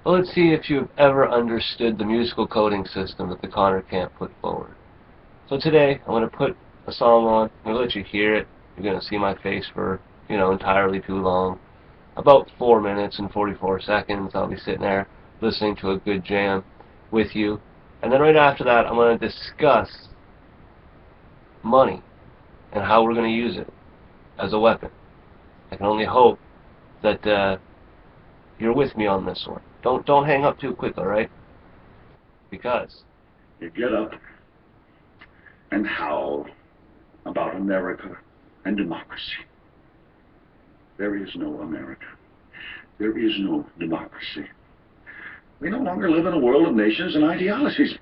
Well, let's see if you've ever understood the musical coding system that the Connor camp put forward. So today, I'm going to put a song on. I'm going to let you hear it. You're going to see my face for, entirely too long. About 4 minutes and 44 seconds, I'll be sitting there listening to a good jam with you. And then right after that, I'm going to discuss money and how we're going to use it as a weapon. I can only hope that you're with me on this one. Don't hang up too quick, all right? Because you get up and howl about America and democracy. There is no America. There is no democracy. We no longer live in a world of nations and ideologies.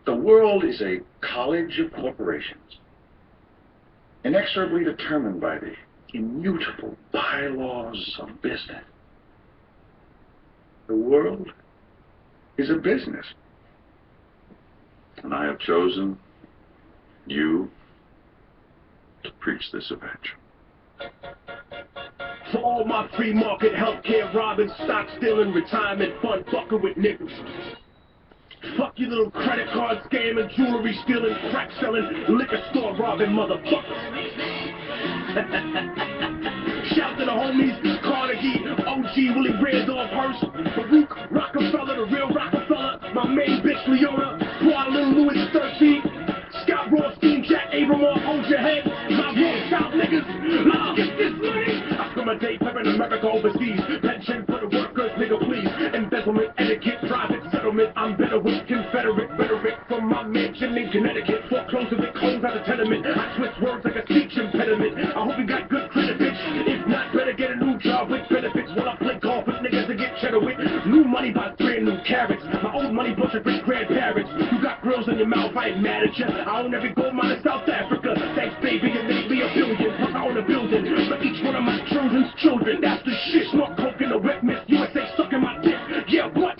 The world is a college of corporations, inexorably determined by the immutable bylaws of business. The world is a business. And I have chosen you to preach this event. For all my free market healthcare robbing, stock stealing, retirement fund fucking with niggas. Fuck you little credit card scamming, jewelry stealing, crack selling, liquor store robbing motherfuckers. Shout to the homies, Carnegie, OG, Willie Randolph Hearst, Baruch, Rockefeller, the real Rockefeller, my main bitch Leona, Squad Little Louis 13, Scott Rothstein, Jack Abramoff, hold your head, my real South niggas, let's get this money. I spend my day prepping America overseas, pension for the workers, nigga please, embezzlement, etiquette, private settlement, I'm better with Confederate rhetoric from my mansion in Connecticut, foreclosing the clothes out of tenement, I twist words like a speech impediment, I hope you got good credit, bitch, if not, better get a new job with benefits, while I play golf with niggas to get cheddar with, new money buys brand new carrots, my old money bunch of rich grandparents, you got grills in your mouth, I ain't mad at you, I own every gold mine in South Africa, thanks baby, you made me a billion, plus I own a building, for each one of my children's children, that's the shit, smoke coke in the wet mist, USA sucking my dick, yeah what,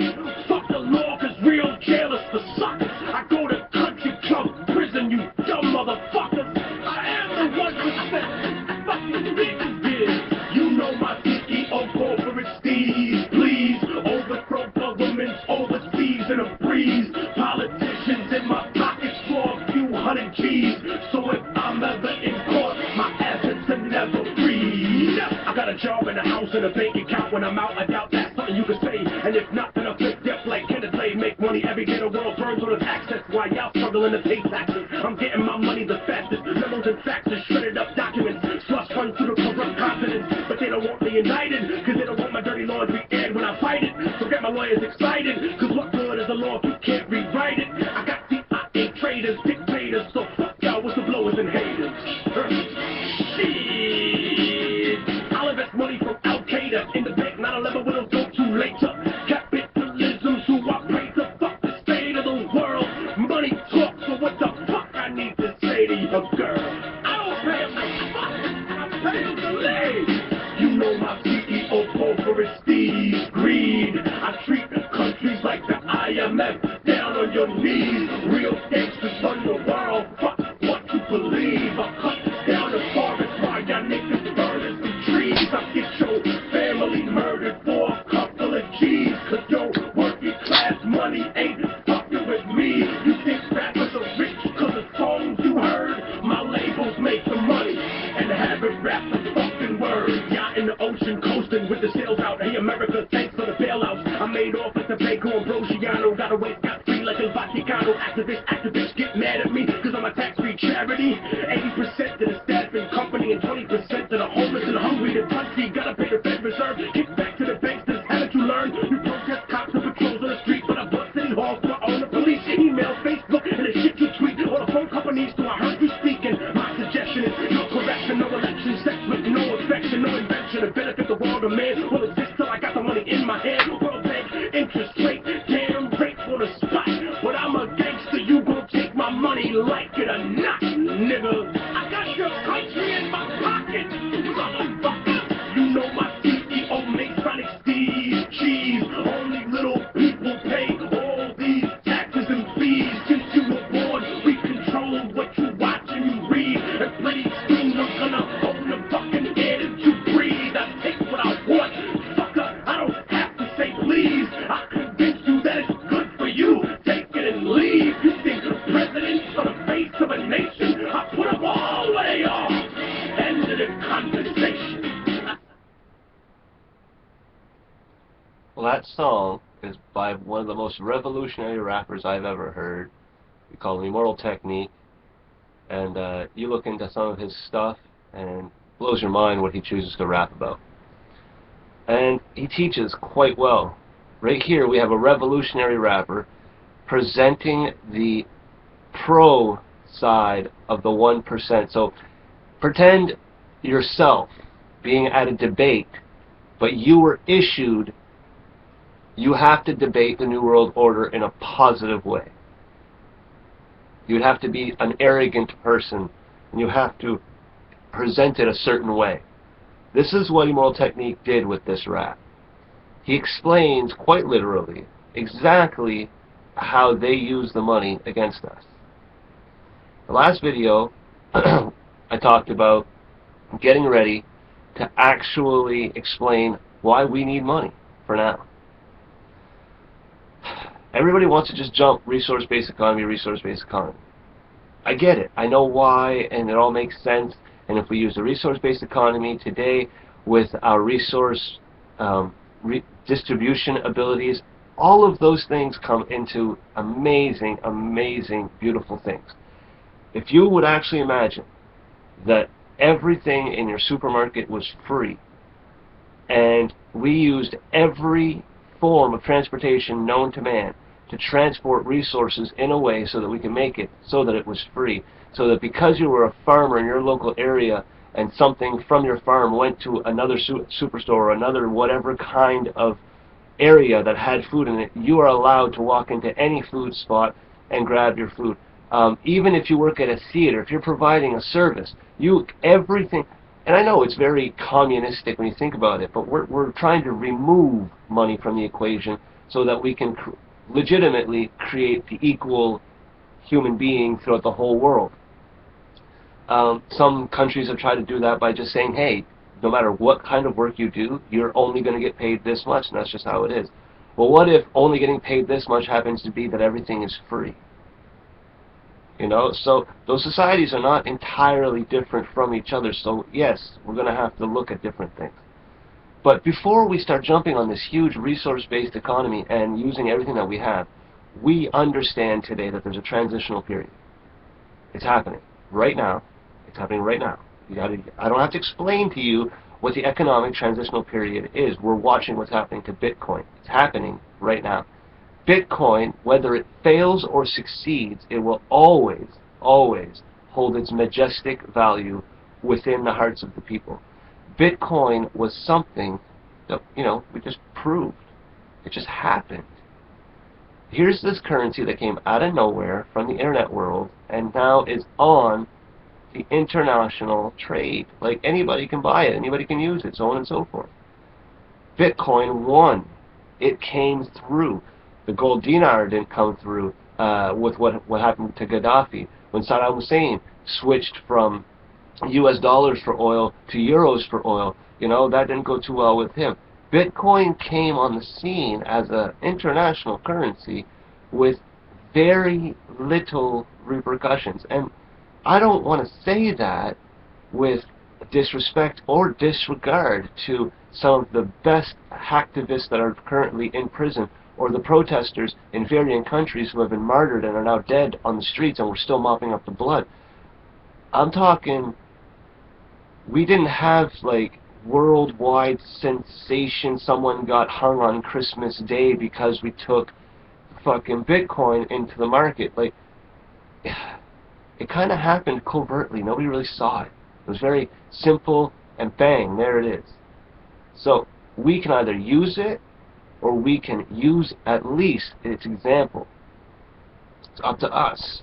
fuck the law, cause real jailers for suckers, I go to country club prison, you dumb motherfuckers, I am the 1%, fuck the bitches did, you know my CEO corporate steez, please, overthrow governments overseas in a breeze, politicians in my pockets for a few hundred G's, so if I'm ever in court, my assets are never free. I got a job and a house and a bank account. When I'm out, I doubt that's something you can say. And if not, then I'll flip death like Kenneth Lay. Make money every day the world burns on its access. While y'all struggling to pay taxes, I'm getting my money the fastest. Memos and faxes, shredded up documents, slush funds through the corrupt confidence. But they don't want me indicted, cause they don't want my dirty laundry aired when I fight it. So get my lawyers excited, cause what good is a law if you can't rewrite it? I got CIA traders, dictators, so fuck y'all whistleblowers and haters. Shit, I'll invest money from Al-Qaeda in the bank, 9/11 will go too late to capitalism, so I pray to fuck the state of the world. Money talk, so what the fuck I need to say to your girl? I don't pay them no fuck, I pay them to leave. You know my CEO corporate steez, greed. I treat countries like the IMF, down on your knees. Real gangsters run the world, fuck what you believe. I cut down the forest while y'all niggas burning some trees. I get your family murdered for a couple of G's, cause your working class money ain't fucking with me. You think rappers are rich cause of songs you heard? My labels make the money and have it rap the fucking words. Yacht in the ocean coasting with the sails out. Hey America, thanks for the bailouts. I made off at the Banco Ambrosiano, got away scot-free like El Vaticano. Activists get mad at me cause I'm a tax-free charity. 80% to the staffing company and 20% to the homeless and hungry. The country gotta pay the Fed Reserve. Kick back to the banksters, haven't you learned? You protest cops and patrols on the street, but I bust city halls for all the police. Email, Facebook, and the shit you tweet. All the phone companies, so I heard you speaking. My suggestion is no correction, no election, sex with no affection, no invention to benefit the world of man. Will exist till I got the money in my hand. World Bank, interest rate, damn rate on the spot. But I'm a gangster, you gon' take my money like it or not, nigga. I got your country in my pocket, motherfucker. You know my CEO makes Sonic Steve cheese. Only little people pay all these taxes and fees. Since you were born, we control what you watch and you read. And pretty soon we're gonna own the fucking air that you breathe. I take what I want, fucker. I don't have to say please. Well, that song is by one of the most revolutionary rappers I've ever heard. We call him Immortal Technique, and you look into some of his stuff, and it blows your mind what he chooses to rap about. And he teaches quite well. Right here we have a revolutionary rapper presenting the pro side of the 1%. So pretend yourself being at a debate, but you were issued, you have to debate the New World Order in a positive way. You'd have to be an arrogant person, and you have to present it a certain way. This is what Immortal Technique did with this rap. He explains, quite literally, exactly how they use the money against us. The last video, I talked about getting ready to actually explain why we need money for now. Everybody wants to just jump resource-based economy, resource-based economy. I get it. I know why, and it all makes sense. And if we use the resource-based economy today with our resource distribution abilities, all of those things come into amazing, amazing, beautiful things. If you would actually imagine that everything in your supermarket was free, and we used every form of transportation known to man to transport resources in a way so that we can make it so that it was free, so that because you were a farmer in your local area and something from your farm went to another superstore or another whatever kind of area that had food in it, you are allowed to walk into any food spot and grab your food. Even if you work at a theater, if you're providing a service, everything. And I know it's very communistic when you think about it, but we're trying to remove money from the equation so that we can legitimately create the equal human being throughout the whole world. Some countries have tried to do that by just saying, hey, no matter what kind of work you do, you're only going to get paid this much, and that's just how it is. Well, what if only getting paid this much happens to be that everything is free? You know, so those societies are not entirely different from each other, so yes, we're going to have to look at different things. But before we start jumping on this huge resource-based economy and using everything that we have, we understand today that there's a transitional period. It's happening right now. It's happening right now. I don't have to explain to you what the economic transitional period is. We're watching what's happening to Bitcoin. It's happening right now. Bitcoin, whether it fails or succeeds, it will always, always hold its majestic value within the hearts of the people. Bitcoin was something that, we just proved. It just happened. Here's this currency that came out of nowhere from the internet world and now is on the international trade. Like, anybody can buy it, anybody can use it, so on and so forth. Bitcoin won. It came through. The gold dinar didn't come through with what happened to Gaddafi. When Saddam Hussein switched from US dollars for oil to euros for oil, that didn't go too well with him. Bitcoin came on the scene as an international currency with very little repercussions. And I don't want to say that with disrespect or disregard to some of the best hacktivists that are currently in prison, or the protesters in varying countries who have been martyred and are now dead on the streets and we're still mopping up the blood. I'm talking, we didn't have like worldwide sensation, someone got hung on Christmas Day because we took fucking Bitcoin into the market. Like, it kind of happened covertly. Nobody really saw it. It was very simple, and bang, there it is. So we can either use it, or we can use at least its example. It's up to us.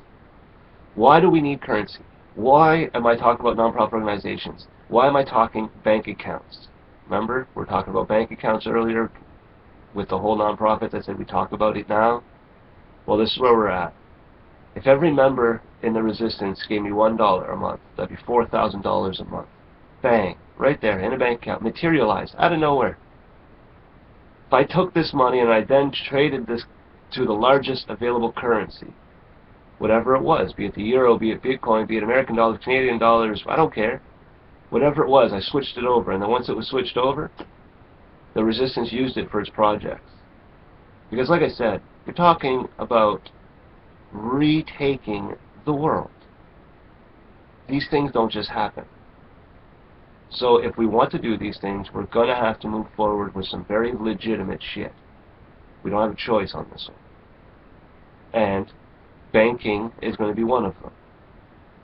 Why do we need currency? Why am I talking about nonprofit organizations? Why am I talking bank accounts? Remember, we were talking about bank accounts earlier with the whole nonprofit. I said we talk about it now. Well, this is where we're at. If every member in the resistance gave me $1 a month, that'd be $4,000 a month. Bang, right there in a bank account, materialized out of nowhere. If I took this money and I then traded this to the largest available currency, whatever it was, be it the euro, be it Bitcoin, be it American dollars, Canadian dollars, I don't care. Whatever it was, I switched it over, and then once it was switched over, the resistance used it for its projects. Because like I said, you're talking about retaking the world. These things don't just happen. So if we want to do these things, we're going to have to move forward with some very legitimate shit. We don't have a choice on this one. And banking is going to be one of them.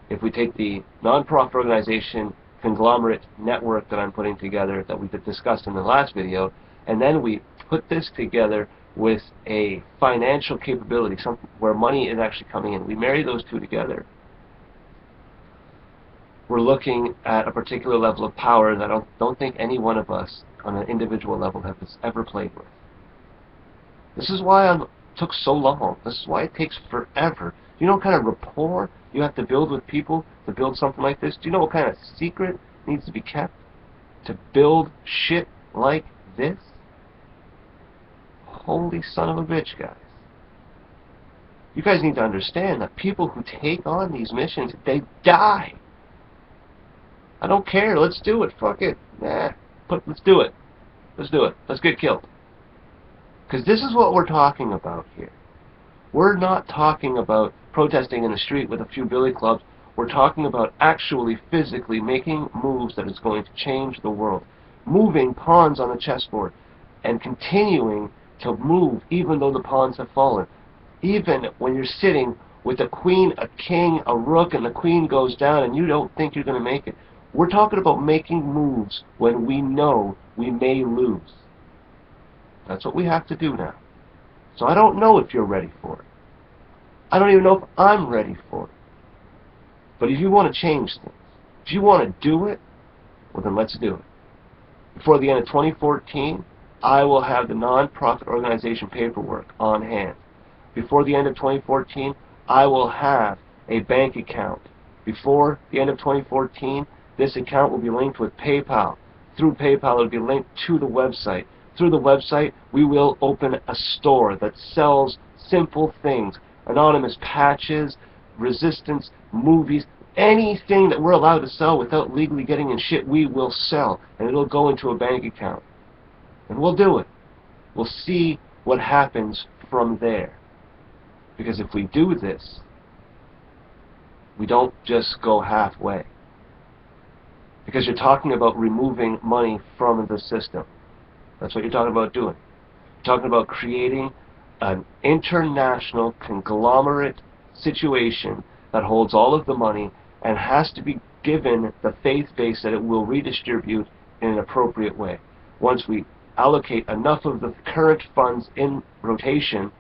If we take the non-profit organization conglomerate network that I'm putting together that we discussed in the last video, and then we put this together with a financial capability, something where money is actually coming in. We marry those two together. We're looking at a particular level of power that I don't think any one of us on an individual level has ever played with. This is why it took so long. This is why it takes forever. Do you know what kind of rapport you have to build with people to build something like this? Do you know what kind of secret needs to be kept to build shit like this? Holy son of a bitch, guys. You guys need to understand that people who take on these missions, they die. I don't care. Let's do it. Fuck it. Nah. Let's do it. Let's do it. Let's get killed. Because this is what we're talking about here. We're not talking about protesting in the street with a few billy clubs. We're talking about actually physically making moves that is going to change the world. Moving pawns on the chessboard and continuing to move even though the pawns have fallen. Even when you're sitting with a queen, a king, a rook, and the queen goes down and you don't think you're going to make it. We're talking about making moves when we know we may lose. That's what we have to do now. So I don't know if you're ready for it. I don't even know if I'm ready for it. But if you want to change things, if you want to do it, well then let's do it. Before the end of 2014, I will have the non-profit organization paperwork on hand. Before the end of 2014, I will have a bank account. Before the end of 2014, this account will be linked with PayPal. Through PayPal, it will be linked to the website. Through the website, we will open a store that sells simple things. Anonymous patches, resistance, movies, anything that we're allowed to sell without legally getting in shit, we will sell. And it'll go into a bank account. And we'll do it. We'll see what happens from there. Because if we do this, we don't just go halfway. Because you're talking about removing money from the system. That's what you're talking about doing. You're talking about creating an international conglomerate situation that holds all of the money and has to be given the faith base that it will redistribute in an appropriate way. Once we allocate enough of the current funds in rotation,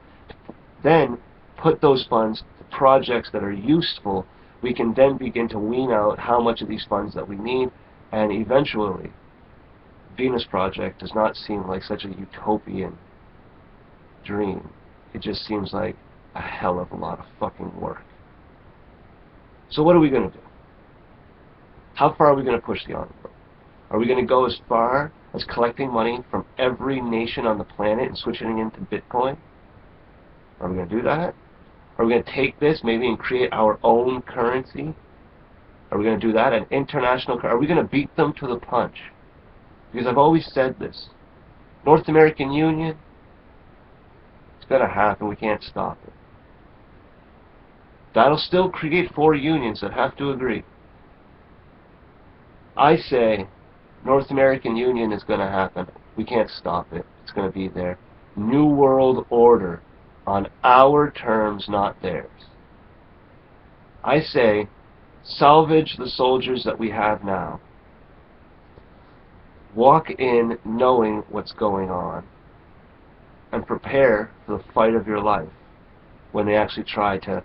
then put those funds to projects that are useful, we can then begin to wean out how much of these funds that we need, and eventually Venus Project does not seem like such a utopian dream. It just seems like a hell of a lot of fucking work. So what are we going to do? How far are we going to push the envelope? Are we going to go as far as collecting money from every nation on the planet and switching it into Bitcoin? Are we going to do that? Are we going to take this maybe and create our own currency? Are we going to do that? An international currency? Are we going to beat them to the punch? Because I've always said this. North American Union, it's going to happen. We can't stop it. That'll still create 4 unions that have to agree. I say North American Union is going to happen. We can't stop it. It's going to be there. New World Order on our terms, not theirs. I say salvage the soldiers that we have now. Walk in knowing what's going on and prepare for the fight of your life when they actually try to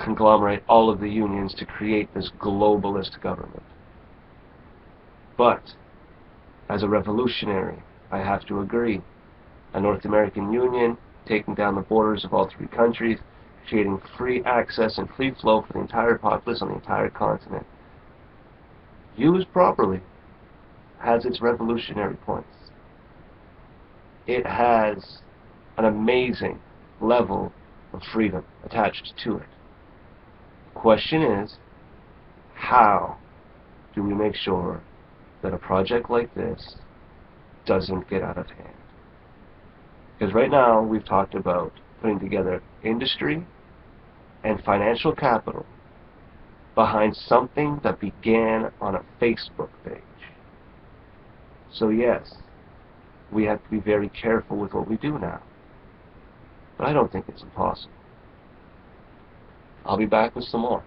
conglomerate all of the unions to create this globalist government. But as a revolutionary, I have to agree. A North American Union taking down the borders of all 3 countries, creating free access and free flow for the entire populace on the entire continent, used properly, has its revolutionary points. It has an amazing level of freedom attached to it. The question is, how do we make sure that a project like this doesn't get out of hand. Because right now we've talked about putting together industry and financial capital behind something that began on a Facebook page. So yes, we have to be very careful with what we do now. But I don't think it's impossible. I'll be back with some more.